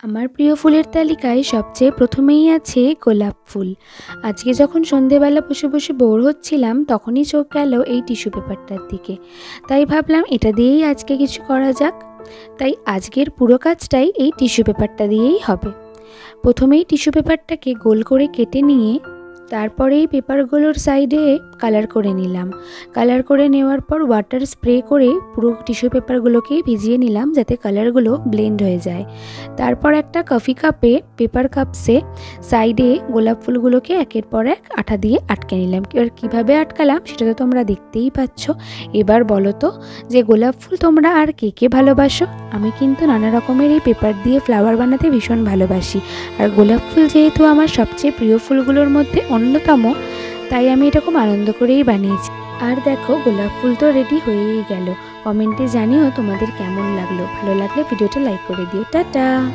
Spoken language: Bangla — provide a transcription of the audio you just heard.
আমার প্রিয় ফুলের তালিকায় সবচেয়ে প্রথমেই আছে গোলাপ ফুল। আজকে যখন সন্ধেবেলা বসে বসে বোর হচ্ছিলাম তখনই চোখ গেল এই টিস্যু পেপারটার দিকে। তাই ভাবলাম এটা দিয়েই আজকে কিছু করা যাক। তাই আজকের পুরো কাজটাই এই টিস্যু পেপারটা দিয়েই হবে। প্রথমেই টিস্যু পেপারটাকে গোল করে কেটে নিয়ে তারপরেই পেপারগুলোর সাইডে কালার করে নিলাম। কালার করে নেওয়ার পর ওয়াটার স্প্রে করে পুরো টিস্যু পেপারগুলোকেই ভিজিয়ে নিলাম যাতে কালারগুলো ব্লেন্ড হয়ে যায়। তারপর একটা কফি কাপে পেপার কাপসে সাইডে গোলাপ ফুলগুলোকে একের পর এক আঠা দিয়ে আটকে নিলাম। এবার কীভাবে আটকালাম সেটা তো তোমরা দেখতেই পাচ্ছ। এবার বলো তো যে গোলাপ ফুল তোমরা আর কে কে ভালোবাসো? আমি কিন্তু নানা রকমের এই পেপার দিয়ে ফ্লাওয়ার বানাতে ভীষণ ভালোবাসি। আর গোলাপ ফুল যেহেতু আমার সবচেয়ে প্রিয় ফুলগুলোর মধ্যে অন্যতম, তাই আমি এটা খুব আনন্দ করেই বানিয়েছি। আর দেখো গোলাপ ফুল তো রেডি হয়েই গেল। কমেন্টে জানিও তোমাদের কেমন লাগলো। ভালো লাগলে ভিডিওটা লাইক করে দিও। টাটা।